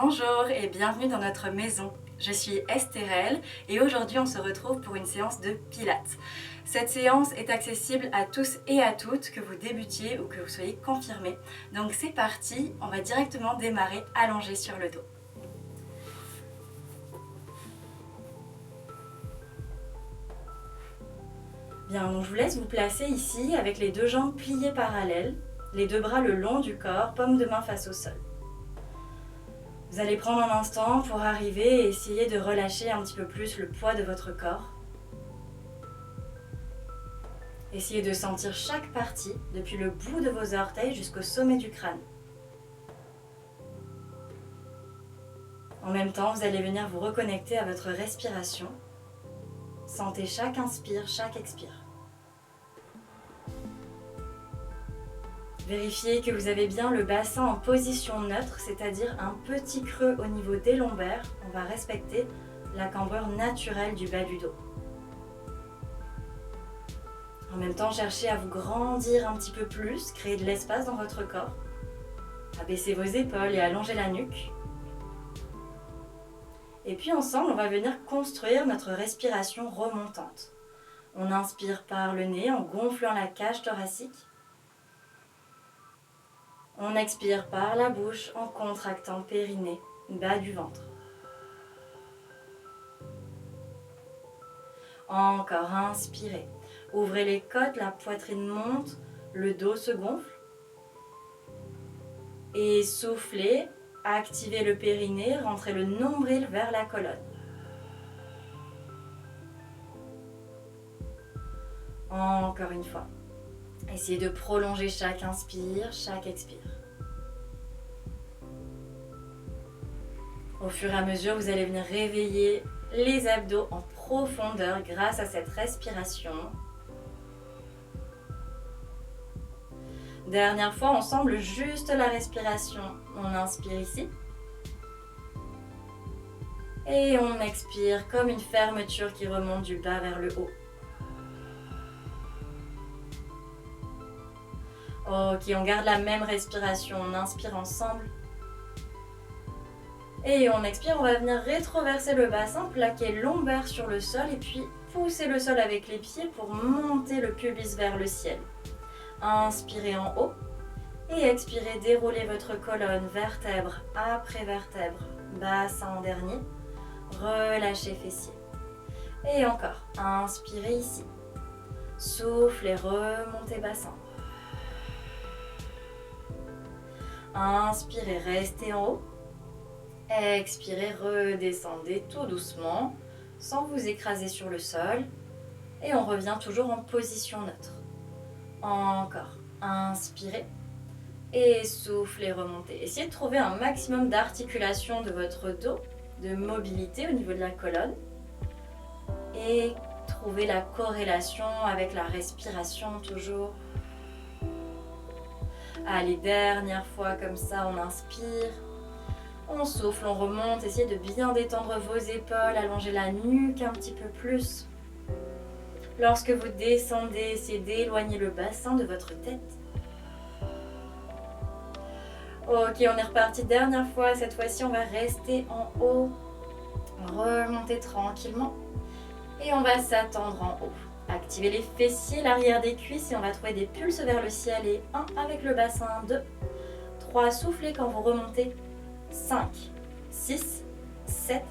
Bonjour et bienvenue dans notre maison. Je suis Estérelle et aujourd'hui on se retrouve pour une séance de pilates. Cette séance est accessible à tous et à toutes, que vous débutiez ou que vous soyez confirmé. Donc c'est parti, on va directement démarrer allongé sur le dos. Bien, donc je vous laisse vous placer ici avec les deux jambes pliées parallèles, les deux bras le long du corps, paume de main face au sol. Vous allez prendre un instant pour arriver et essayer de relâcher un petit peu plus le poids de votre corps. Essayez de sentir chaque partie, depuis le bout de vos orteils jusqu'au sommet du crâne. En même temps, vous allez venir vous reconnecter à votre respiration. Sentez chaque inspire, chaque expire. Vérifiez que vous avez bien le bassin en position neutre, c'est-à-dire un petit creux au niveau des lombaires. On va respecter la cambrure naturelle du bas du dos. En même temps, cherchez à vous grandir un petit peu plus, créer de l'espace dans votre corps. Abaissez vos épaules et allongez la nuque. Et puis ensemble, on va venir construire notre respiration remontante. On inspire par le nez en gonflant la cage thoracique. On expire par la bouche en contractant périnée, bas du ventre. Encore, inspirez. Ouvrez les côtes, la poitrine monte, le dos se gonfle. Et soufflez, activez le périnée, rentrez le nombril vers la colonne. Encore une fois. Essayez de prolonger chaque inspire, chaque expire. Au fur et à mesure, vous allez venir réveiller les abdos en profondeur grâce à cette respiration. Dernière fois, ensemble, juste la respiration. On inspire ici. Et on expire comme une fermeture qui remonte du bas vers le haut. Ok, on garde la même respiration. On inspire ensemble. Et on expire, on va venir rétroverser le bassin, plaquer lombaire sur le sol et puis pousser le sol avec les pieds pour monter le pubis vers le ciel. Inspirez en haut et expirez, déroulez votre colonne vertèbre après vertèbre, bassin en dernier. Relâchez fessiers. Et encore, inspirez ici. Soufflez, remontez bassin. Inspirez, restez en haut. Expirez, redescendez tout doucement, sans vous écraser sur le sol. Et on revient toujours en position neutre. Encore, inspirez. Et soufflez, remontez. Essayez de trouver un maximum d'articulation de votre dos, de mobilité au niveau de la colonne. Et trouvez la corrélation avec la respiration toujours. Allez, dernière fois comme ça, on inspire. On souffle, on remonte. Essayez de bien détendre vos épaules, allonger la nuque un petit peu plus. Lorsque vous descendez, essayez d'éloigner le bassin de votre tête. Ok, on est reparti. Dernière fois. Cette fois-ci, on va rester en haut. Remonter tranquillement. Et on va s'attendre en haut. Activez les fessiers, l'arrière des cuisses et on va trouver des pulses vers le ciel. Et 1 avec le bassin, 2, 3. Soufflez quand vous remontez. 5, 6, 7,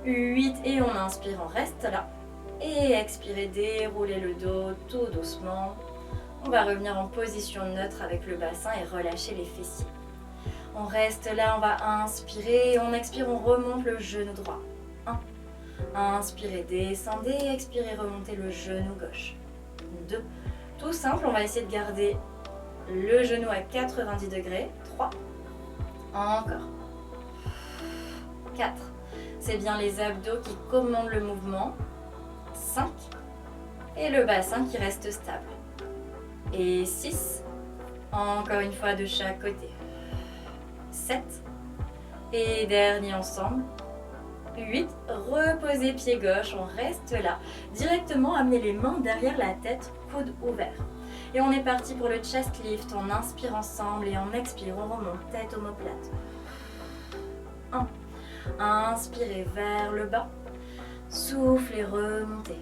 8. Et on inspire, on reste là. Et expirez, déroulez le dos tout doucement. On va revenir en position neutre avec le bassin et relâcher les fessiers. On reste là, on va inspirer. On expire, on remonte le genou droit. 1. Inspirez, descendez. Expirez, remontez le genou gauche. 2. Tout simple, on va essayer de garder le genou à 90 degrés. 3. Encore. 4. C'est bien les abdos qui commandent le mouvement. 5. Et le bassin qui reste stable. Et 6. Encore une fois de chaque côté. 7. Et dernier ensemble. 8. Reposez pied gauche, on reste là. Directement, amenez les mains derrière la tête, coude ouvert. Et on est parti pour le chest lift. On inspire ensemble et on expire, on remonte tête omoplate. 1. Inspirez vers le bas. Soufflez, remontez.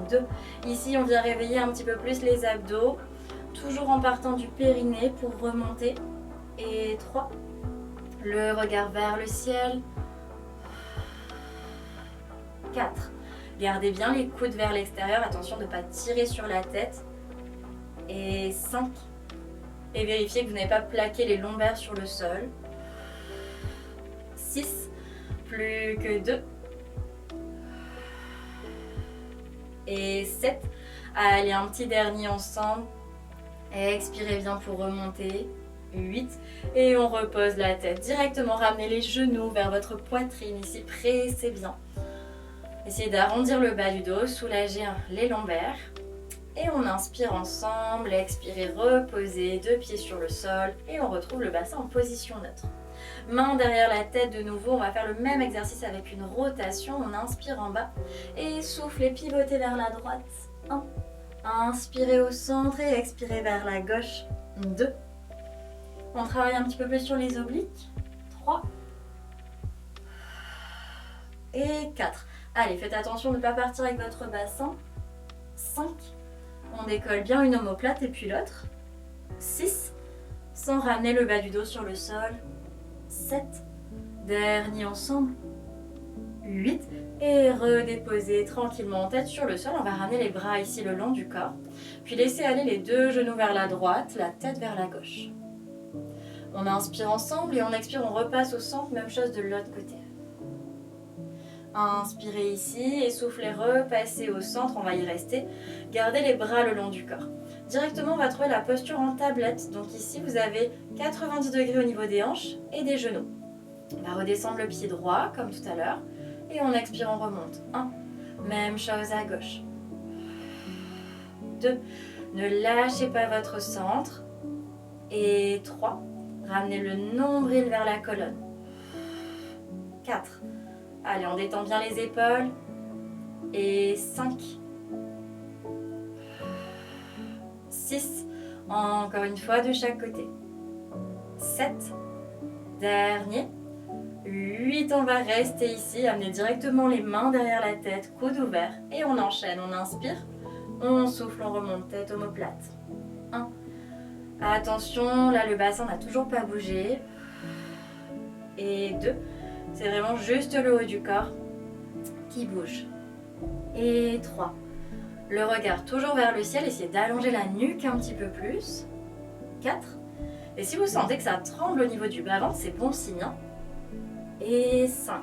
2. Ici, on vient réveiller un petit peu plus les abdos. Toujours en partant du périnée pour remonter. Et 3. Le regard vers le ciel. 4. Gardez bien les coudes vers l'extérieur. Attention de ne pas tirer sur la tête. Et 5. Et vérifiez que vous n'avez pas plaqué les lombaires sur le sol. 6. Plus que 2. Et 7. Allez, un petit dernier ensemble. Expirez bien pour remonter. 8. Et on repose la tête. Directement, ramenez les genoux vers votre poitrine. Ici, pressez bien. Essayez d'arrondir le bas du dos, soulagez les lombaires. Et on inspire ensemble, expirez, reposez, 2 pieds sur le sol. Et on retrouve le bassin en position neutre. Main derrière la tête de nouveau, on va faire le même exercice avec une rotation. On inspire en bas et soufflez, pivotez vers la droite. 1. Inspirez au centre et expirez vers la gauche. 2. On travaille un petit peu plus sur les obliques. 3. Et 4. Allez, faites attention de ne pas partir avec votre bassin. 5. On décolle bien une omoplate et puis l'autre. 6. Sans ramener le bas du dos sur le sol. 7. Dernier ensemble. 8. Et redéposez tranquillement tête sur le sol. On va ramener les bras ici le long du corps. Puis laissez aller les 2 genoux vers la droite, la tête vers la gauche. On inspire ensemble et on expire, on repasse au centre. Même chose de l'autre côté. Inspirez ici et soufflez, repassez au centre, on va y rester. Gardez les bras le long du corps. Directement, on va trouver la posture en tablette. Donc ici, vous avez 90 degrés au niveau des hanches et des genoux. On va redescendre le pied droit, comme tout à l'heure. Et on expire, on remonte. 1. Même chose à gauche. 2. Ne lâchez pas votre centre. Et 3. Ramenez le nombril vers la colonne. 4. Allez, on détend bien les épaules. Et 5. 6. Encore une fois de chaque côté. 7. Dernier. 8. On va rester ici. Amenez directement les mains derrière la tête, coude ouvert. Et on enchaîne. On inspire. On souffle, on remonte tête omoplate. 1. Attention, là le bassin n'a toujours pas bougé. Et 2. C'est vraiment juste le haut du corps qui bouge. Et 3. Le regard toujours vers le ciel. Essayez d'allonger la nuque un petit peu plus. 4. Et si vous sentez que ça tremble au niveau du bas-ventre, c'est bon signe. Et 5.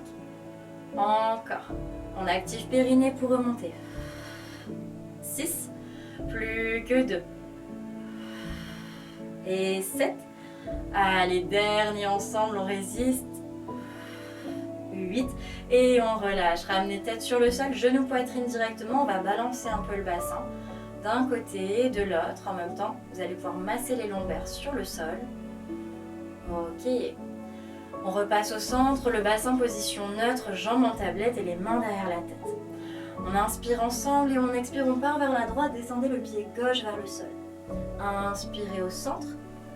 Encore. On active périnée pour remonter. 6. Plus que 2. Et 7. Allez, dernier ensemble, on résiste. 8. Et on relâche. Ramenez tête sur le sol, genou, poitrine directement. On va balancer un peu le bassin d'un côté et de l'autre. En même temps, vous allez pouvoir masser les lombaires sur le sol. Ok. On repasse au centre, le bassin position neutre, jambes en tablette et les mains derrière la tête. On inspire ensemble et on expire, on part vers la droite, descendez le pied gauche vers le sol. Inspirez au centre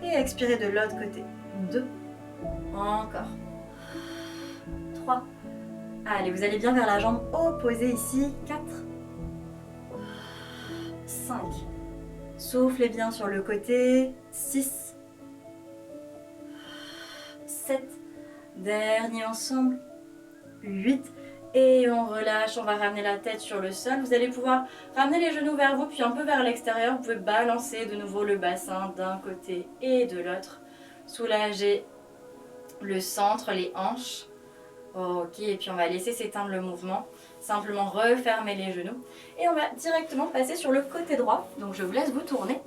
et expirez de l'autre côté. 2. Encore. 3. Allez, vous allez bien vers la jambe opposée ici. 4. 5. Soufflez bien sur le côté. 6. 7. Dernier ensemble. 8. Et on relâche, on va ramener la tête sur le sol. Vous allez pouvoir ramener les genoux vers vous, puis un peu vers l'extérieur. Vous pouvez balancer de nouveau le bassin d'un côté et de l'autre. Soulager le centre, les hanches. Ok, et puis on va laisser s'éteindre le mouvement. Simplement refermer les genoux. Et on va directement passer sur le côté droit. Donc je vous laisse vous tourner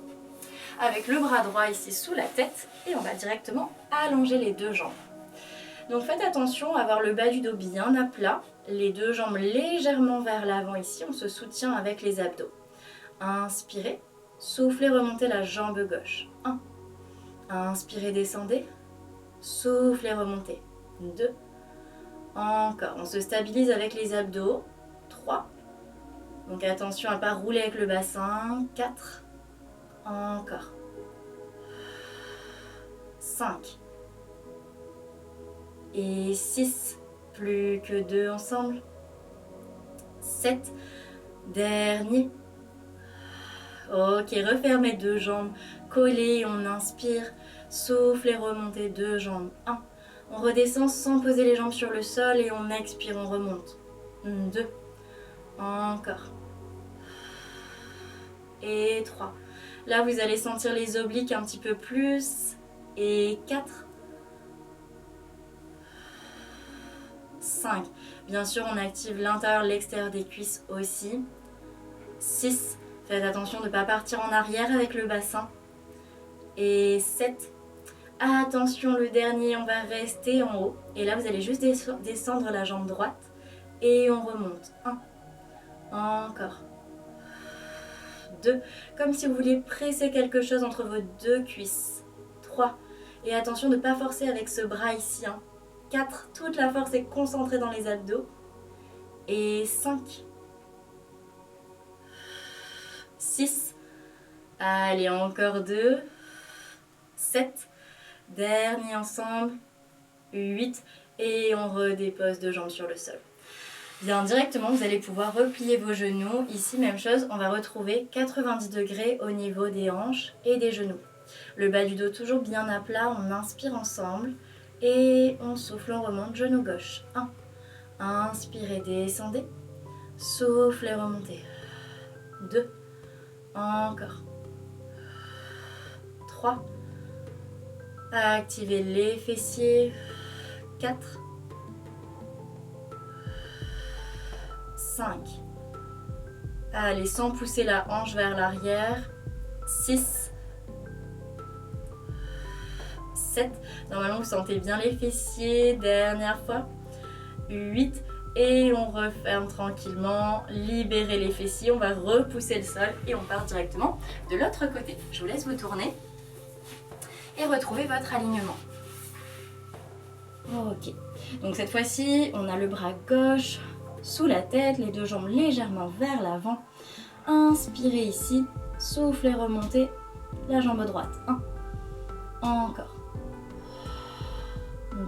avec le bras droit ici sous la tête. Et on va directement allonger les 2 jambes. Donc faites attention à avoir le bas du dos bien à plat. Les 2 jambes légèrement vers l'avant ici. On se soutient avec les abdos. Inspirez. Soufflez, remontez la jambe gauche. 1. Inspirez, descendez. Soufflez, remontez. 2. Encore, on se stabilise avec les abdos. 3. Donc attention à ne pas rouler avec le bassin. 4. Encore. 5. Et 6, plus que 2 ensemble. 7, dernier. Ok, refermez 2 jambes, collez, on inspire, souffle et remontez 2 jambes. 1, on redescend sans poser les jambes sur le sol et on expire, on remonte. 2, encore. Et 3. Là, vous allez sentir les obliques un petit peu plus. Et 4. 5. Bien sûr, on active l'intérieur, l'extérieur des cuisses aussi. 6. Faites attention de ne pas partir en arrière avec le bassin. Et 7. Attention, le dernier, on va rester en haut. Et là, vous allez juste descendre la jambe droite. Et on remonte. 1. Encore. 2. Comme si vous vouliez presser quelque chose entre vos 2 cuisses. 3. Et attention de ne pas forcer avec ce bras ici. 4. Toute la force est concentrée dans les abdos. Et 5. 6. Allez, encore 2. 7. Dernier ensemble. 8. Et on redépose 2 jambes sur le sol. Bien, directement, vous allez pouvoir replier vos genoux. Ici, même chose, on va retrouver 90 degrés au niveau des hanches et des genoux. Le bas du dos toujours bien à plat, on inspire ensemble. Et on souffle, on remonte, genou gauche. 1. Inspirez, descendez. Souffle et remontez. 2. Encore. 3. Activez les fessiers. 4. 5. Allez, sans pousser la hanche vers l'arrière. 6. 7. Normalement, vous sentez bien les fessiers. Dernière fois. 8. Et on referme tranquillement. Libérez les fessiers. On va repousser le sol et on part directement de l'autre côté. Je vous laisse vous tourner et retrouver votre alignement. Ok. Donc cette fois-ci, on a le bras gauche sous la tête, les 2 jambes légèrement vers l'avant. Inspirez ici. Soufflez, remontez la jambe droite. 1. Encore.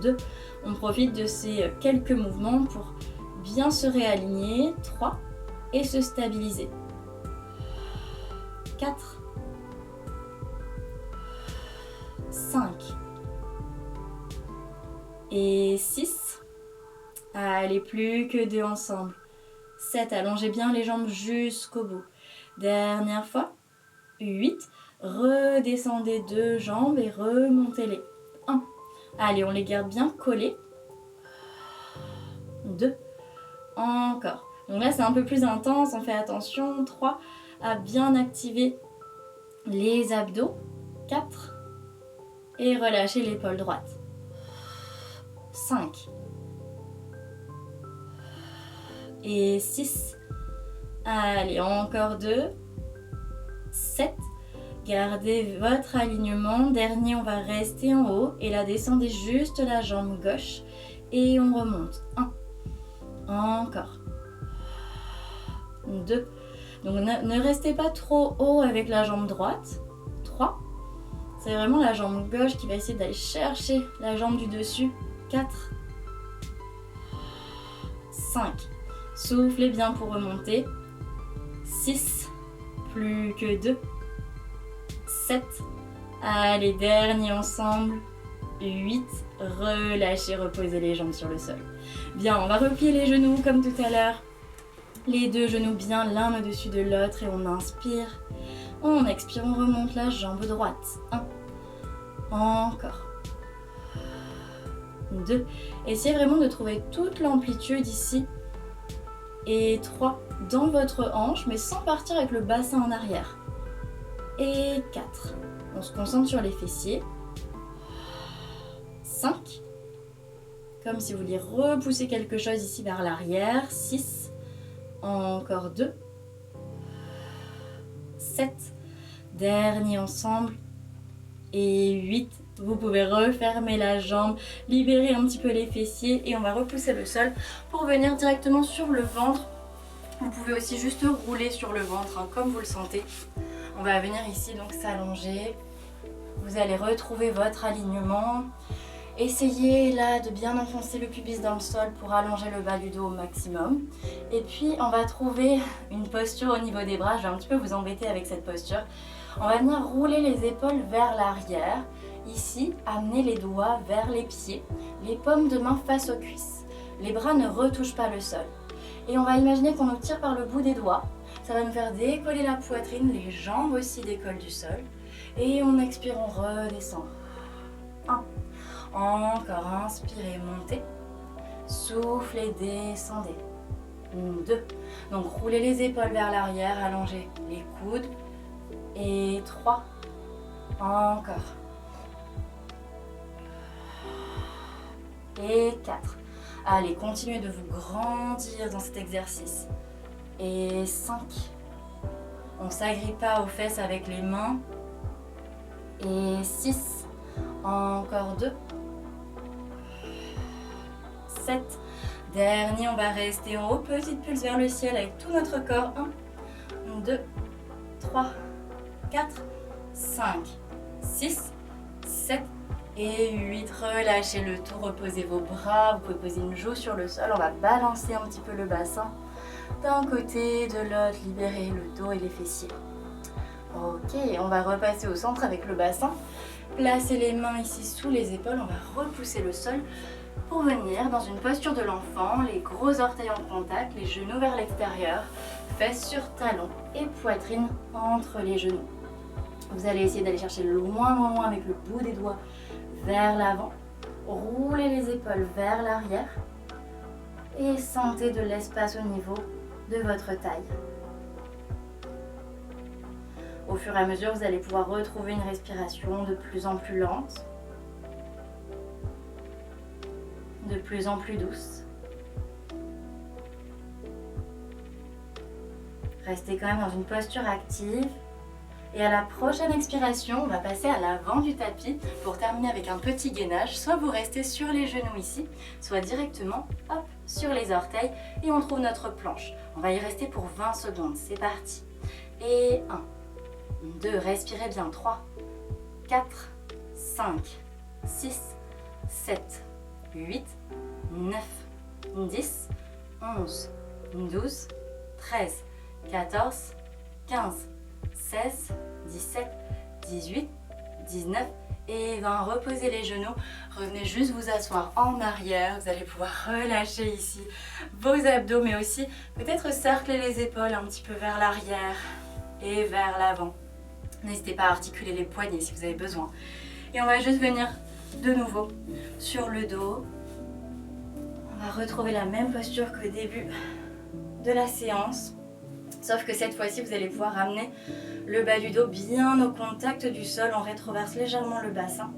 2. On profite de ces quelques mouvements pour bien se réaligner. 3. Et se stabiliser. 4. 5. Et 6. Allez, plus que 2 ensemble. 7. Allongez bien les jambes jusqu'au bout. Dernière fois. 8. Redescendez 2 jambes et remontez-les. 1. Allez, on les garde bien collés. 2. Encore. Donc là, c'est un peu plus intense. On fait attention. 3. À bien activer les abdos. 4. Et relâchez l'épaule droite. 5. Et 6. Allez, encore 2. 7. Gardez votre alignement. Dernier, on va rester en haut. Et là, descendez juste la jambe gauche. Et on remonte. 1. Encore. 2. Donc, ne restez pas trop haut avec la jambe droite. 3. C'est vraiment la jambe gauche qui va essayer d'aller chercher la jambe du dessus. 4. 5. Soufflez bien pour remonter. 6. Plus que 2. 7. Allez, dernier ensemble. 8. Relâchez, reposez les jambes sur le sol. Bien, on va replier les genoux comme tout à l'heure. Les 2 genoux bien l'un au-dessus de l'autre et on inspire. On expire, on remonte la jambe droite. 1. Encore. 2. Essayez vraiment de trouver toute l'amplitude ici. Et 3. Dans votre hanche, mais sans partir avec le bassin en arrière. Et 4. On se concentre sur les fessiers. 5. Comme si vous vouliez repousser quelque chose ici vers l'arrière. 6. Encore 2. 7. Dernier ensemble. Et 8. Vous pouvez refermer la jambe, libérer un petit peu les fessiers et on va repousser le sol pour venir directement sur le ventre. Vous pouvez aussi juste rouler sur le ventre comme vous le sentez. On va venir ici donc s'allonger. Vous allez retrouver votre alignement Essayez là de bien enfoncer le pubis dans le sol pour allonger le bas du dos au maximum. Et puis on va trouver une posture au niveau des bras. Je vais un petit peu vous embêter avec cette posture. On va venir rouler les épaules vers l'arrière. Ici, amener les doigts vers les pieds, les paumes de main face aux cuisses. Les bras ne retouchent pas le sol. Et on va imaginer qu'on nous tire par le bout des doigts. Ça va nous faire décoller la poitrine, les jambes aussi décollent du sol. Et on expire, on redescend. 1. Encore, inspirez, montez. Soufflez, descendez. 2. Donc roulez les épaules vers l'arrière, allongez les coudes. Et 3. Encore. Et 4. Allez, continuez de vous grandir dans cet exercice. Et 5. On ne s'agrippe pas aux fesses avec les mains. Et 6. Encore 2. 7. Dernier, on va rester en haut. Petite pulse vers le ciel avec tout notre corps. 1, 2, 3, 4, 5, 6, 7 et 8. Relâchez le tout, reposez vos bras. Vous pouvez poser une joue sur le sol. On va balancer un petit peu le bassin d'un côté, de l'autre. Libérer le dos et les fessiers. Ok, on va repasser au centre avec le bassin. Placez les mains ici sous les épaules. On va repousser le sol pour venir dans une posture de l'enfant. Les gros orteils en contact, les genoux vers l'extérieur, fesses sur talons et poitrine entre les genoux. Vous allez essayer d'aller chercher loin avec le bout des doigts vers l'avant. Roulez les épaules vers l'arrière et sentez de l'espace au niveau de votre taille. Au fur et à mesure, vous allez pouvoir retrouver une respiration de plus en plus lente, de plus en plus douce. Restez quand même dans une posture active. Et à la prochaine expiration, on va passer à l'avant du tapis pour terminer avec un petit gainage. Soit vous restez sur les genoux ici, soit directement hop, sur les orteils et on trouve notre planche. On va y rester pour 20 secondes. C'est parti. Et 1, 2, respirez bien. 3, 4, 5, 6, 7, 8, 9, 10, 11, 12, 13, 14, 15, 16, 17, 18, 19 et 20. Reposez les genoux. Revenez juste vous asseoir en arrière. Vous allez pouvoir relâcher ici vos abdos, mais aussi peut-être cercler les épaules un petit peu vers l'arrière et vers l'avant. N'hésitez pas à articuler les poignets si vous avez besoin. Et on va juste venir de nouveau sur le dos. On va retrouver la même posture qu'au début de la séance. Sauf que cette fois-ci, vous allez pouvoir amener le bas du dos bien au contact du sol. On rétroverse légèrement le bassin.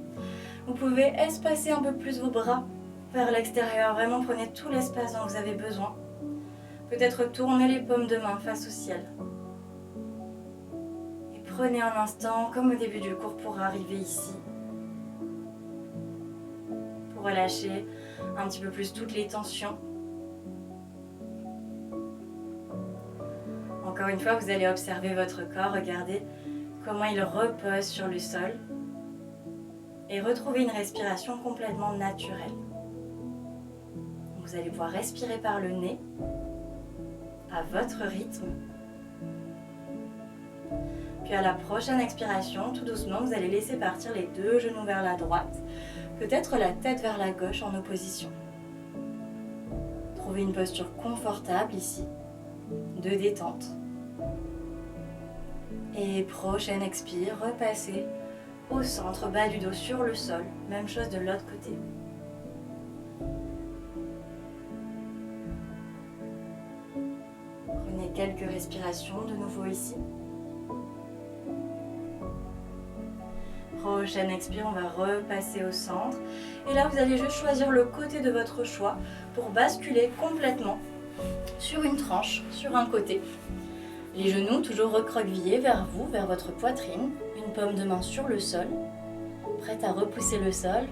Vous pouvez espacer un peu plus vos bras vers l'extérieur. Vraiment, prenez tout l'espace dont vous avez besoin. Peut-être tournez les paumes de main face au ciel. Et prenez un instant, comme au début du cours, pour arriver ici. Pour relâcher un petit peu plus toutes les tensions. Encore une fois, vous allez observer votre corps, regardez comment il repose sur le sol et retrouver une respiration complètement naturelle. Vous allez pouvoir respirer par le nez à votre rythme. Puis à la prochaine expiration, tout doucement, vous allez laisser partir les deux genoux vers la droite, peut-être la tête vers la gauche en opposition. Trouvez une posture confortable ici, de détente. Et prochaine expire, repassez au centre, bas du dos sur le sol. Même chose de l'autre côté. Prenez quelques respirations de nouveau ici. Prochaine expire, on va repasser au centre. Et là, vous allez juste choisir le côté de votre choix pour basculer complètement sur une tranche, sur un côté. Les genoux toujours recroquevillés vers vous, vers votre poitrine. Une paume de main sur le sol, prête à repousser le sol.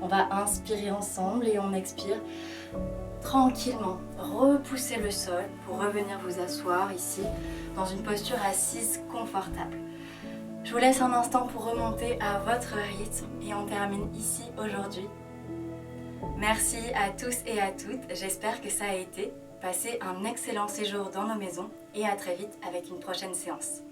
On va inspirer ensemble et on expire tranquillement. Repoussez le sol pour revenir vous asseoir ici dans une posture assise confortable. Je vous laisse un instant pour remonter à votre rythme et on termine ici aujourd'hui. Merci à tous et à toutes, j'espère que ça a été. Passez un excellent séjour dans nos maisons et à très vite avec une prochaine séance.